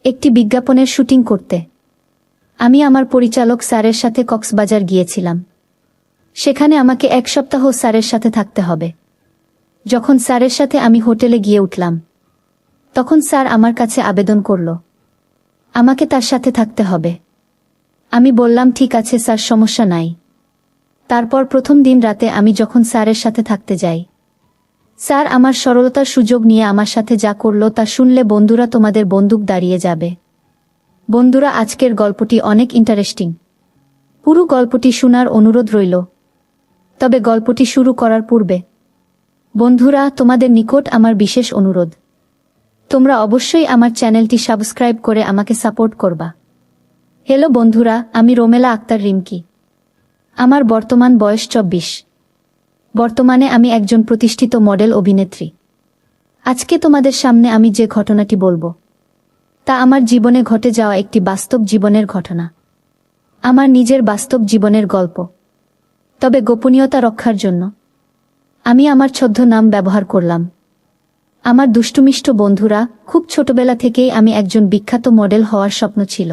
একটি বিজ্ঞাপনের শুটিং করতে আমি আমার পরিচালক স্যারের সাথে কক্সবাজার গিয়েছিলাম। সেখানে আমাকে 1 সপ্তাহ স্যারের সাথে থাকতে হবে। যখন স্যারের সাথে আমি হোটেলে গিয়ে উঠলাম, তখন স্যার আমার কাছে আবেদন করল আমাকে তার সাথে থাকতে হবে। আমি বললাম ঠিক আছে স্যার, সমস্যা নাই। তারপর প্রথম দিন রাতে আমি যখন স্যারের সাথে থাকতে যাই, স্যার আমার সরলতার সুযোগ নিয়ে আমার সাথে যা করল তা শুনলে বন্ধুরা তোমাদের বন্দুক দাঁড়িয়ে যাবে। বন্ধুরা, আজকের গল্পটি অনেক ইন্টারেস্টিং। পুরো গল্পটি শোনার অনুরোধ রইল। তবে গল্পটি শুরু করার পূর্বে বন্ধুরা, তোমাদের নিকট আমার বিশেষ অনুরোধ, তোমরা অবশ্যই আমার চ্যানেলটি সাবস্ক্রাইব করে আমাকে সাপোর্ট করবা। হ্যালো বন্ধুরা, আমি রোমেলা আক্তার রিমকি। আমার বর্তমান বয়স 24। বর্তমানে আমি একজন প্রতিষ্ঠিত মডেল অভিনেত্রী। আজকে তোমাদের সামনে আমি যে ঘটনাটি বলবো তা আমার জীবনে ঘটে যাওয়া একটি বাস্তব জীবনের ঘটনা, আমার নিজের বাস্তব জীবনের গল্প। তবে গোপনীয়তা রক্ষার জন্য আমি আমার ছদ্মনাম ব্যবহার করলাম। আমার দুষ্টুমিষ্ট বন্ধুরা, খুব ছোটবেলা থেকেই আমি একজন বিখ্যাত মডেল হওয়ার স্বপ্ন ছিল।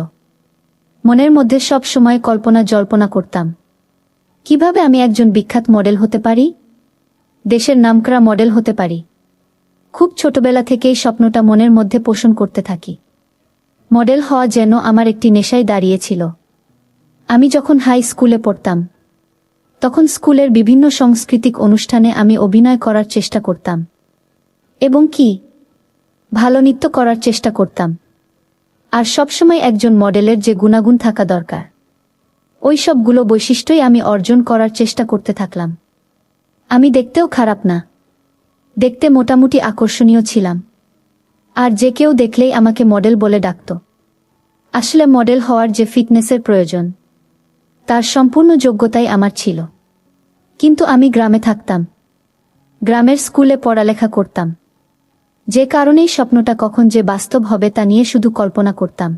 মনের মধ্যে সব সময় কল্পনা জল্পনা করতাম কিভাবে আমি একজন বিখ্যাত মডেল হতে পারি, দেশের নামকরা মডেল হতে পারি। খুব ছোটবেলা থেকেই স্বপ্নটা মনের মধ্যে পোষণ করতে থাকি। মডেল হওয়া যেন আমার একটি নেশায় দাঁড়িয়েছিল। আমি যখন হাই স্কুলে পড়তাম, তখন স্কুলের বিভিন্ন সাংস্কৃতিক অনুষ্ঠানে আমি অভিনয় করার চেষ্টা করতাম এবং ভালো নৃত্য করার চেষ্টা করতাম। আর সবসময় একজন মডেলের যে গুণাগুণ থাকা দরকার, ওই সবগুলো বৈশিষ্ট্যই আমি অর্জন করার চেষ্টা করতে থাকলাম। আমি দেখতেও খারাপ না, দেখতে মোটামুটি আকর্ষণীয় ছিলাম। আর যে কেউ দেখলেই আমাকে মডেল বলে ডাকত। আসলে মডেল হওয়ার যে ফিটনেসের প্রয়োজন, তার সম্পূর্ণ যোগ্যতাই আমার ছিল। কিন্তু আমি গ্রামে থাকতাম, গ্রামের স্কুলে পড়ালেখা করতাম, যে কারণেই স্বপ্নটা কখন যে বাস্তব হবে তা নিয়ে শুধু কল্পনা করতাম।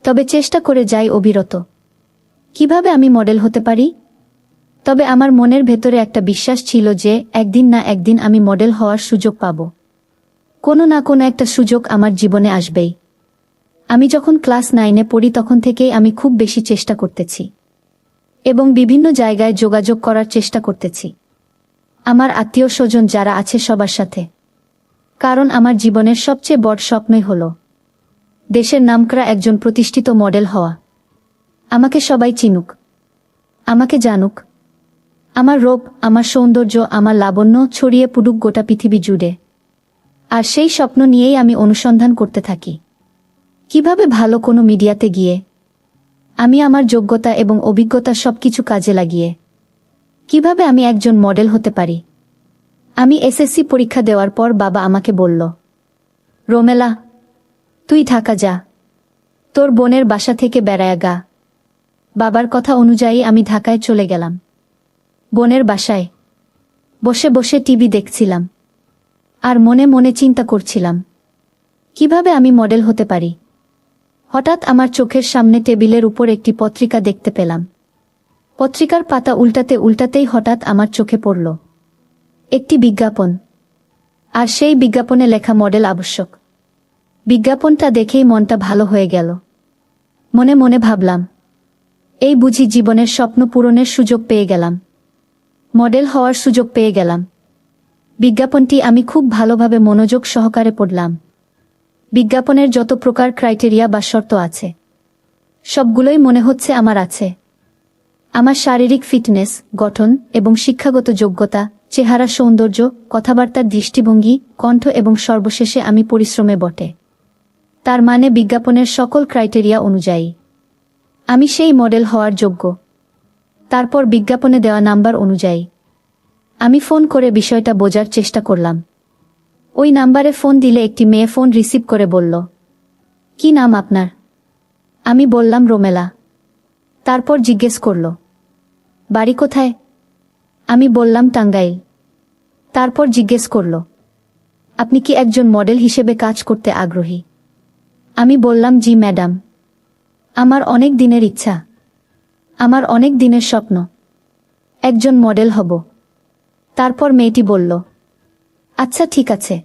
তবে চেষ্টা করে যাই অবিরত, কিভাবে আমি মডেল হতে পারি। তবে আমার মনের ভেতরে একটা বিশ্বাস ছিল যে একদিন না একদিন আমি মডেল হওয়ার সুযোগ পাব। কোনো না কোনো একটা সুযোগ আমার জীবনে আসবেই। আমি যখন ক্লাস 9-এ পড়ি তখন থেকেই আমি খুব বেশি চেষ্টা করতেছি এবং বিভিন্ন জায়গায় যোগাযোগ করার চেষ্টা করতেছি আমার আত্মীয় স্বজন যারা আছে সবার সাথে। কারণ আমার জীবনের সবচেয়ে বড় স্বপ্নই হল দেশের নামকরা একজন প্রতিষ্ঠিত মডেল হওয়া। আমাকে সবাই চিনুক, আমাকে জানুক, আমার রূপ, আমার সৌন্দর্য, আমার লাবণ্য ছড়িয়ে পড়ুক গোটা পৃথিবী জুড়ে। আর সেই স্বপ্ন নিয়েই আমি অনুসন্ধান করতে থাকি কিভাবে ভালো কোনো মিডিয়াতে গিয়ে আমি আমার যোগ্যতা এবং অভিজ্ঞতা সবকিছু কাজে লাগিয়ে কিভাবে আমি একজন মডেল হতে পারি। আমি এসএসসি পরীক্ষা দেওয়ার পর বাবা আমাকে বলল, রোমেলা, তুই ঢাকা যা, তোর বোনের বাসা থেকে বেড়ায়া গা। বাবার কথা অনুযায়ী আমি ঢাকায় চলে গেলাম। বোনের বাসায় বসে বসে টিভি দেখছিলাম আর মনে মনে চিন্তা করছিলাম কিভাবে আমি মডেল হতে পারি। হঠাৎ আমার চোখের সামনে টেবিলের উপর একটি পত্রিকা দেখতে পেলাম। পত্রিকার পাতা উল্টাতে উল্টাতেই হঠাৎ আমার চোখে পড়ল একটি বিজ্ঞাপন, আর সেই বিজ্ঞাপনে লেখা মডেল আবশ্যক। বিজ্ঞাপনটা দেখেই মনটা ভালো হয়ে গেল। মনে মনে ভাবলাম, এই বুঝি জীবনের স্বপ্ন পূরণের সুযোগ পেয়ে গেলাম, মডেল হওয়ার সুযোগ পেয়ে গেলাম। বিজ্ঞাপনটি আমি খুব ভালোভাবে মনোযোগ সহকারে পড়লাম। বিজ্ঞাপনের যত প্রকার ক্রাইটেরিয়া বা শর্ত আছে, সবগুলোই মনে হচ্ছে আমার আছে। আমার শারীরিক ফিটনেস, গঠন এবং শিক্ষাগত যোগ্যতা, চেহারা সৌন্দর্য, কথাবার্তার দৃষ্টিভঙ্গি, কণ্ঠ এবং সর্বশেষে আমি পরিশ্রমে বটে। তার মানে বিজ্ঞাপনের সকল ক্রাইটেরিয়া অনুযায়ী আমি সেই মডেল হওয়ার যোগ্য। তারপর বিজ্ঞাপনে দেওয়া নাম্বার অনুযায়ী আমি ফোন করে বিষয়টা বোঝার চেষ্টা করলাম। ওই নাম্বারে ফোন দিলে একটি মেয়ে ফোন রিসিভ করে বলল, কি নাম আপনার? আমি বললাম রোমেলা। তারপর জিজ্ঞেস করল, বাড়ি কোথায়? আমি বললাম টাঙ্গাইল। তারপর জিজ্ঞেস করল, আপনি কি একজন মডেল হিসেবে কাজ করতে আগ্রহী? আমি বললাম জি ম্যাডাম, আমার অনেক দিনের ইচ্ছা, আমার অনেক দিনের স্বপ্ন, একজন মডেল হব। তারপর মেয়েটি বলল, আচ্ছা ঠিক আছে,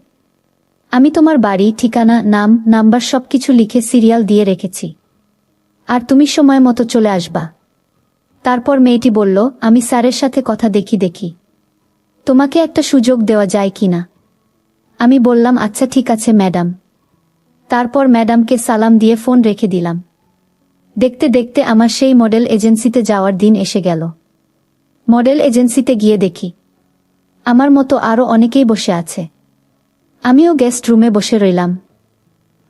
আমি তোমার বাড়ি, ঠিকানা, নাম, নাম্বার সবকিছু লিখে সিরিয়াল দিয়ে রেখেছি। আর তুমি সময় মতো চলে আসবা। তারপর মেয়েটি বলল, আমি স্যারের সাথে কথা দেখি তোমাকে একটা সুযোগ দেওয়া যায় কিনা। আমি বললাম, আচ্ছা ঠিক আছে ম্যাডাম। তারপর ম্যাডামকে সালাম দিয়ে ফোন রেখে দিলাম। দেখতে দেখতে আমার সেই মডেল এজেন্সিতে যাওয়ার দিন এসে গেল। মডেল এজেন্সিতে গিয়ে দেখি আমার মতো আরও অনেকেই বসে আছে। আমিও গেস্ট রুমে বসে রইলাম।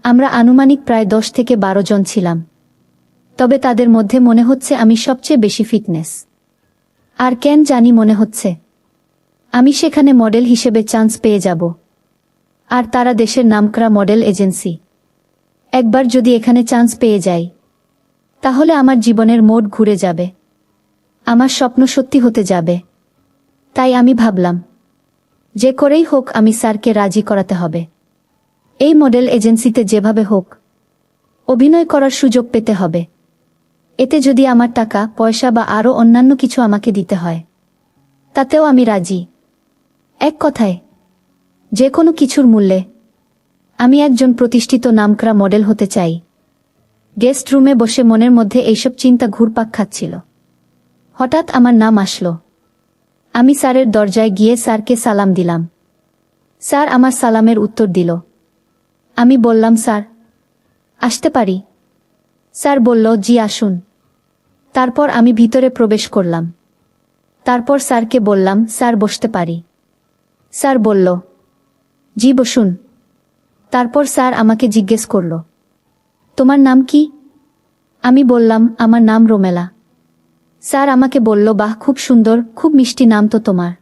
আমরা আনুমানিক প্রায় 10 থেকে 12 জন ছিলাম। তবে তাদের মধ্যে মনে হচ্ছে আমি সবচেয়ে বেশি ফিটনেস। আর কেন জানি মনে হচ্ছে আমি সেখানে মডেল হিসেবে চান্স পেয়ে যাব। আর তারা দেশের নামকরা মডেল এজেন্সি। একবার যদি এখানে চান্স পেয়ে যাই, তাহলে আমার জীবনের মোড় ঘুরে যাবে, আমার স্বপ্ন সত্যি হতে যাবে। তাই আমি ভাবলাম, যে করেই হোক আমি স্যারকে রাজি করাতে হবে। এই মডেল এজেন্সিতে যেভাবে হোক অভিনয় করার সুযোগ পেতে হবে। এতে যদি আমার টাকা পয়সা বা আরও অন্যান্য কিছু আমাকে দিতে হয়, তাতেও আমি রাজি। এক কথায়, যে কোনো কিছুর মূল্যে আমি একজন প্রতিষ্ঠিত নামকরা মডেল হতে চাই। গেস্ট রুমে বসে মনের মধ্যে এইসব চিন্তা ঘুরপাক খাচ্ছিল। হঠাৎ আমার নাম আসলো। আমি স্যারের দরজায় গিয়ে স্যারকে সালাম দিলাম। স্যার আমার সালামের উত্তর দিল। আমি বললাম, স্যার আসতে পারি? স্যার বলল, জি আসুন। তারপর আমি ভিতরে প্রবেশ করলাম। তারপর স্যারকে বললাম, স্যার বসতে পারি? স্যার বলল, জি বসুন। তারপর স্যার আমাকে জিজ্ঞেস করল, তোমার নাম কি? আমি বললাম, আমার নাম রোমেলা। স্যার আমাকে বলল, বাহ, খুব সুন্দর, খুব মিষ্টি নাম তো তোমার।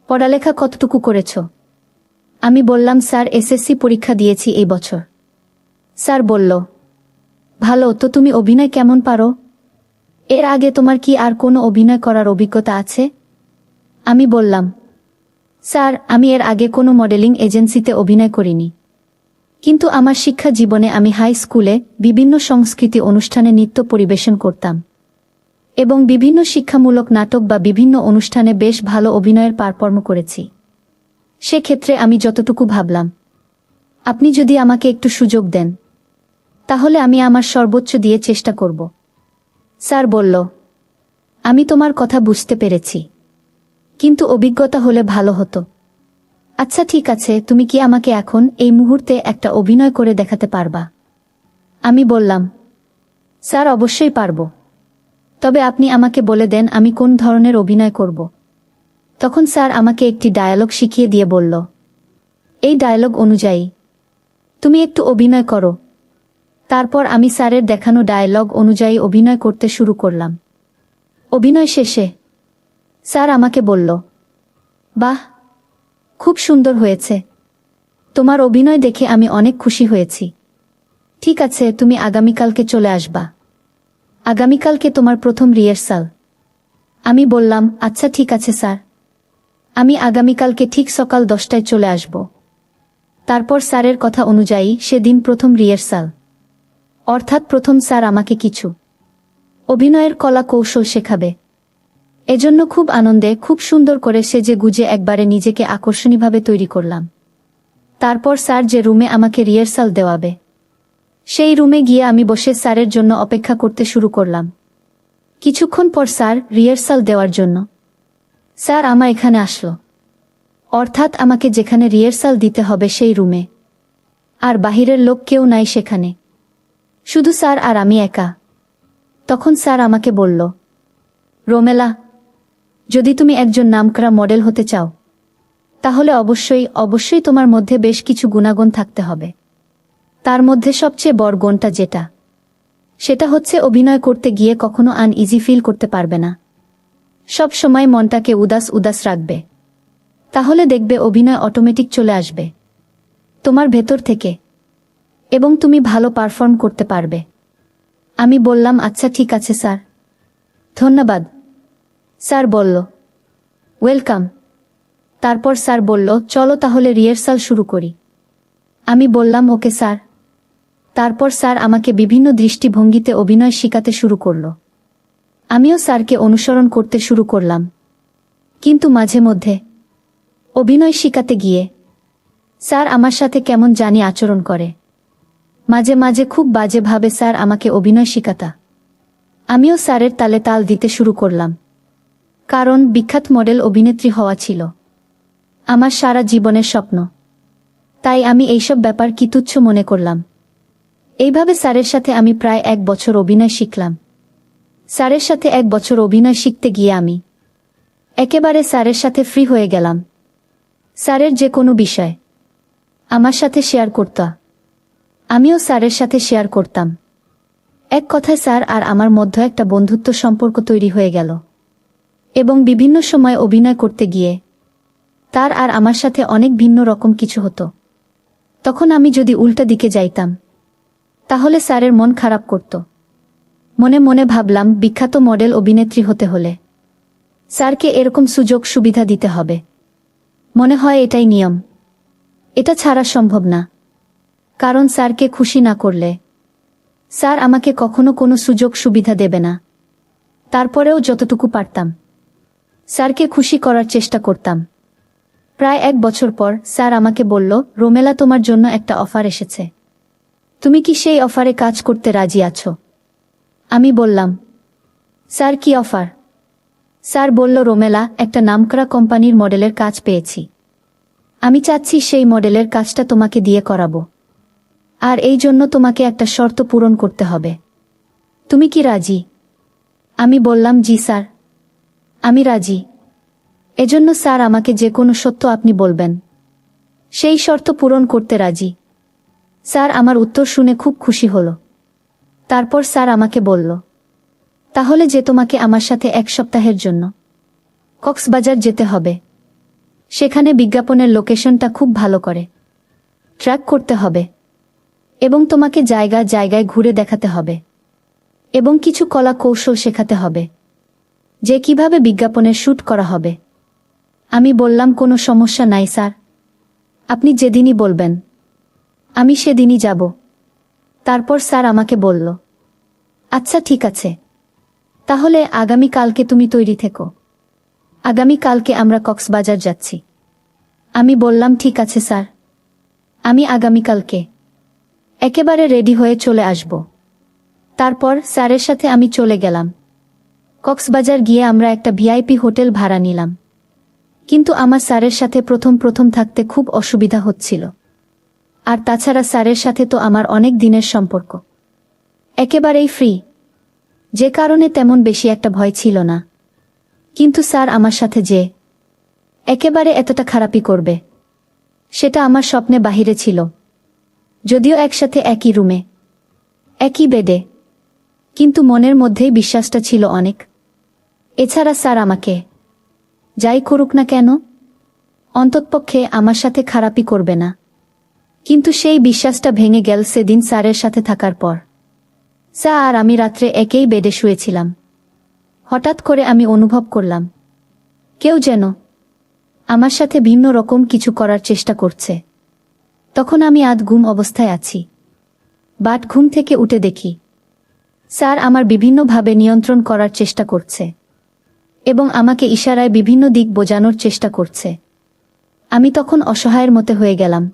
পড়ালেখা কতটুকু করেছ? আমি বললাম, স্যার এসএসসি পরীক্ষা দিয়েছি এই বছর। স্যার বলল, ভালো তো, তুমি অভিনয় কেমন পারো? এর আগে তোমার কি আর কোনো অভিনয় করার অভিজ্ঞতা আছে? আমি বললাম, স্যার আমি এর আগে কোনো মডেলিং এজেন্সিতে অভিনয় করিনি, কিন্তু আমার শিক্ষা জীবনে আমি হাই স্কুলে বিভিন্ন সংস্কৃতি অনুষ্ঠানে নৃত্য পরিবেশন করতাম এবং বিভিন্ন শিক্ষামূলক নাটক বা বিভিন্ন অনুষ্ঠানে বেশ ভালো অভিনয়ের পারফর্ম করেছি। সেক্ষেত্রে আমি যতটুকু ভাবলাম, আপনি যদি আমাকে একটু সুযোগ দেন, তাহলে আমি আমার সর্বোচ্চ দিয়ে চেষ্টা করব। স্যার বলল, আমি তোমার কথা বুঝতে পেরেছি, কিন্তু অভিজ্ঞতা হলে ভালো হতো। আচ্ছা ঠিক আছে, তুমি কি আমাকে এখন এই মুহূর্তে একটা অভিনয় করে দেখাতে পারবা? আমি বললাম, স্যার অবশ্যই পারব, তবে আপনি আমাকে বলে দেন আমি কোন ধরনের অভিনয় করব। তখন স্যার আমাকে একটি ডায়ালগ শিখিয়ে দিয়ে বলল, এই ডায়ালগ অনুযায়ী তুমি একটু অভিনয় করো। তারপর আমি স্যারের দেখানো ডায়ালগ অনুযায়ী অভিনয় করতে শুরু করলাম। অভিনয় শেষে স্যার আমাকে বলল, বাহ, খুব সুন্দর হয়েছে, তোমার অভিনয় দেখে আমি অনেক খুশি হয়েছি। ঠিক আছে, তুমি আগামীকালকে চলে আসবা। আগামীকালকে তোমার প্রথম রিহার্সাল। আমি বললাম, আচ্ছা ঠিক আছে স্যার, আমি আগামীকালকে ঠিক সকাল 10টায় চলে আসব। তারপর স্যারের কথা অনুযায়ী সেদিন প্রথম রিহার্সাল, অর্থাৎ প্রথম স্যার আমাকে কিছু অভিনয়ের কলা কৌশল শেখাবে। এজন্য খুব আনন্দে খুব সুন্দর করে সেজে গুজে একবারে নিজেকে আকর্ষণীয়ভাবে তৈরি করলাম। তারপর স্যার যে রুমে আমাকে রিহার্সাল দেওয়াবে, সেই রুমে গিয়ে আমি বসে স্যারের জন্য অপেক্ষা করতে শুরু করলাম। কিছুক্ষণ পর স্যার রিহার্সাল দেওয়ার জন্য স্যার আমার এখানে আসলো, অর্থাৎ আমাকে যেখানে রিহার্সাল দিতে হবে সেই রুমে। আর বাহিরের লোক কেউ নাই সেখানে, শুধু স্যার আর আমি একা। তখন স্যার আমাকে বলল, রোমেলা, যদি তুমি একজন নামকরা মডেল হতে চাও, তাহলে অবশ্যই তোমার মধ্যে বেশ কিছু গুণাগুণ থাকতে হবে। তার মধ্যে সবচেয়ে বড় গুণটা সেটা হচ্ছে অভিনয় করতে গিয়ে কখনো আনইজি ফিল করতে পারবে না। সব সময় মনটাকে উদাস উদাস রাখবে। তাহলে দেখবে অভিনয় অটোমেটিক চলে আসবে তোমার ভেতর থেকে এবং তুমি ভালো পারফর্ম করতে পারবে। আমি বললাম, আচ্ছা ঠিক আছে স্যার, ধন্যবাদ। স্যার বলল, ওয়েলকাম। তারপর স্যার বলল, চলো তাহলে রিহার্সাল শুরু করি। আমি বললাম, ওকে স্যার। তারপর স্যার আমাকে বিভিন্ন দৃষ্টিভঙ্গিতে অভিনয় শেখাতে শুরু করল। আমিও স্যারকে অনুসরণ করতে শুরু করলাম, কিন্তু মাঝে মধ্যে অভিনয় শেখাতে গিয়ে স্যার আমার সাথে কেমন জানি আচরণ করে। মাঝে মাঝে খুব বাজেভাবে স্যার আমাকে অভিনয় শিখাতা। আমিও স্যারের তালে তাল দিতে শুরু করলাম। কারণ বিখ্যাত মডেল অভিনেত্রী হওয়া ছিল আমার সারা জীবনের স্বপ্ন। তাই আমি এইসব ব্যাপার কি তুচ্ছ মনে করলাম। এইভাবে স্যারের সাথে আমি প্রায় 1 বছর অভিনয় শিখলাম। স্যারের সাথে 1 বছর অভিনয় শিখতে গিয়ে আমি একেবারে স্যারের সাথে ফ্রি হয়ে গেলাম। স্যারের যে কোনো বিষয় আমার সাথে শেয়ার করত, আমিও স্যারের সাথে শেয়ার করতাম। এক কথায় স্যার আর আমার মধ্যে একটা বন্ধুত্ব সম্পর্ক তৈরি হয়ে গেল। এবং বিভিন্ন সময় অভিনয় করতে গিয়ে তার আর আমার সাথে অনেক ভিন্ন রকম কিছু হতো। তখন আমি যদি উল্টা দিকে যাইতাম তাহলে স্যারের মন খারাপ করত। মনে মনে ভাবলাম, বিখ্যাত মডেল অভিনেত্রী হতে হলে স্যারকে এরকম সুযোগ সুবিধা দিতে হবে। মনে হয় এটাই নিয়ম, এটা ছাড়া সম্ভব না। কারণ স্যারকে খুশি না করলে স্যার আমাকে কখনো কোনো সুযোগ সুবিধা দেবে না। তারপরেও যতটুকু পারতাম স্যারকে খুশি করার চেষ্টা করতাম। প্রায় 1 বছর পর স্যার আমাকে বলল, রোমেলা, তোমার জন্য একটা অফার এসেছে। তুমি কি সেই অফারে কাজ করতে রাজি আছো? আমি বললাম, স্যার কি অফার? স্যার বলল, রোমেলা, একটা নামকরা কোম্পানির মডেলের কাজ পেয়েছি। আমি চাচ্ছি সেই মডেলের কাজটা তোমাকে দিয়ে করাবো। আর এই জন্য তোমাকে একটা শর্ত পূরণ করতে হবে। তুমি কি রাজি? আমি বললাম, জি স্যার, আমি রাজি। এজন্য স্যার আমাকে যে কোনো সত্য আপনি বলবেন। সেই শর্ত পূরণ করতে রাজি। স্যার আমার উত্তর শুনে খুব খুশি হল। তারপর স্যার আমাকে বলল, তাহলে যে তোমাকে আমার সাথে 1 সপ্তাহের জন্য কক্সবাজার যেতে হবে। সেখানে বিজ্ঞাপনের লোকেশনটা খুব ভালো করে ট্র্যাক করতে হবে এবং তোমাকে জায়গা জায়গায় ঘুরে দেখাতে হবে এবং কিছু কলা কৌশল শেখাতে হবে যে কিভাবে বিজ্ঞাপনের শ্যুট করা হবে। আমি বললাম, কোনো সমস্যা নাই স্যার, আপনি যেদিনই বলবেন আমি সেদিনই যাব। তারপর স্যার আমাকে বলল, আচ্ছা ঠিক আছে, তাহলে আগামী কালকে তুমি তৈরি থেকো। আগামী কালকে আমরা কক্সবাজার যাচ্ছি। আমি বললাম, ঠিক আছে স্যার, আমি আগামীকালকে একেবারে রেডি হয়ে চলে আসব। তারপর স্যারের সাথে আমি চলে গেলাম। কক্সবাজার গিয়ে আমরা একটা ভিআইপি হোটেল ভাড়া নিলাম। কিন্তু আমার স্যারের সাথে প্রথম থাকতে খুব অসুবিধা হচ্ছিল। আর তাছাড়া স্যারের সাথে তো আমার অনেক দিনের সম্পর্ক, একেবারেই ফ্রি, যে কারণে তেমন বেশি একটা ভয় ছিল না। কিন্তু স্যার আমার সাথে যে একেবারে এতটা খারাপই করবে সেটা আমার স্বপ্নে বাহিরে ছিল। যদিও একসাথে একই রুমে, একই বেডে, কিন্তু মনের মধ্যেই বিশ্বাসটা ছিল অনেক। এছাড়া স্যার আমাকে যাই করুক না কেন অন্ততপক্ষে আমার সাথে খারাপই করবে না। কিন্তু সেই বিশ্বাসটা ভেঙে গেল সেদিন স্যারের সাথে থাকার পর। স্যার আর আমি রাত্রে একই বেডে শুয়েছিলাম। হঠাৎ করে আমি অনুভব করলাম কেউ যেন আমার সাথে ভিন্ন রকম কিছু করার চেষ্টা করছে। তখন আমি ঘুম অবস্থায় আছি। বাট ঘুম থেকে উঠে দেখি স্যার আমার বিভিন্নভাবে নিয়ন্ত্রণ করার চেষ্টা করছে এবং আমাকে ইশারায় বিভিন্ন দিক বোঝানোর চেষ্টা করছে। আমি তখন অসহায়ের মতো হয়ে গেলাম,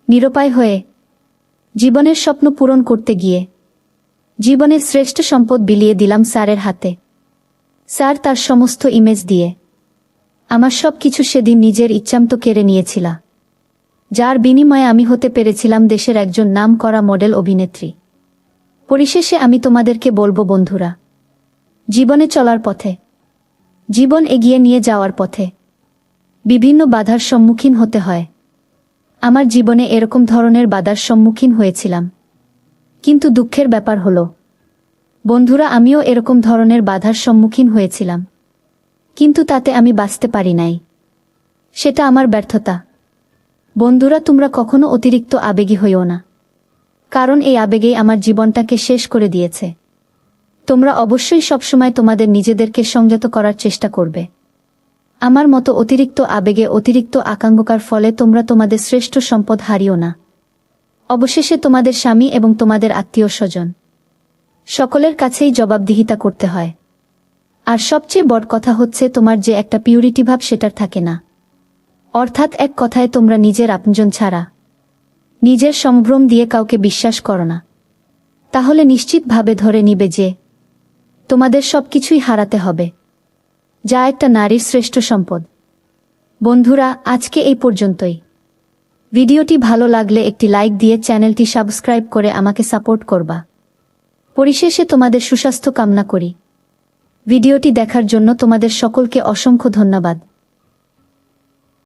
নিরুপায় হয়ে। জীবনের স্বপ্ন পূরণ করতে গিয়ে জীবনের শ্রেষ্ঠ সম্পদ বিলিয়ে দিলাম স্যারের হাতে। স্যার তার সমস্ত ইমেজ দিয়ে আমার সব কিছু সেদিন নিজের ইচ্ছামতো কেড়ে নিয়েছিল, যার বিনিময়ে আমি হতে পেরেছিলাম দেশের একজন নামকরা মডেল অভিনেত্রী। পরিশেষে আমি তোমাদেরকে বলবো, বন্ধুরা, জীবনে চলার পথে, জীবন এগিয়ে নিয়ে যাওয়ার পথে বিভিন্ন বাধার সম্মুখীন হতে হয়। আমার জীবনে এরকম ধরনের বাধার সম্মুখীন হয়েছিলাম। কিন্তু দুঃখের ব্যাপার হলো, বন্ধুরা, আমিও এরকম ধরনের বাধার সম্মুখীন হয়েছিলাম, কিন্তু তাতে আমি বাঁচতে পারি নাই। সেটা আমার ব্যর্থতা। বন্ধুরা, তোমরা কখনো অতিরিক্ত আবেগী হইও না, কারণ এই আবেগেই আমার জীবনটাকে শেষ করে দিয়েছে। তোমরা অবশ্যই সবসময় তোমাদের নিজেদেরকে সংযত করার চেষ্টা করবে। আমার মতো অতিরিক্ত আবেগে, অতিরিক্ত আকাঙ্ক্ষার ফলে তোমরা তোমাদের শ্রেষ্ঠ সম্পদ হারিও না। অবশেষে তোমাদের স্বামী এবং তোমাদের আত্মীয় স্বজন সকলের কাছেই জবাবদিহিতা করতে হয়। আর সবচেয়ে বড় কথা হচ্ছে, তোমার যে একটা পিউরিটি ভাব সেটার থাকে না। অর্থাৎ এক কথায় তোমরা নিজের আপনজন ছাড়া নিজের সম্ভ্রম দিয়ে কাউকে বিশ্বাস করো না, তাহলে নিশ্চিতভাবে ধরে নিবে যে তোমাদের সবকিছুই হারাতে হবে, যা একটা নারীর শ্রেষ্ঠ সম্পদ। বন্ধুরা, আজকে এই পর্যন্তই। ভিডিওটি ভালো লাগলে একটি লাইক দিয়ে চ্যানেলটি সাবস্ক্রাইব করে আমাকে সাপোর্ট করবা। পরিশেষে তোমাদের সুস্বাস্থ্য কামনা করি। ভিডিওটি দেখার জন্য তোমাদের সকলকে অসংখ্য ধন্যবাদ।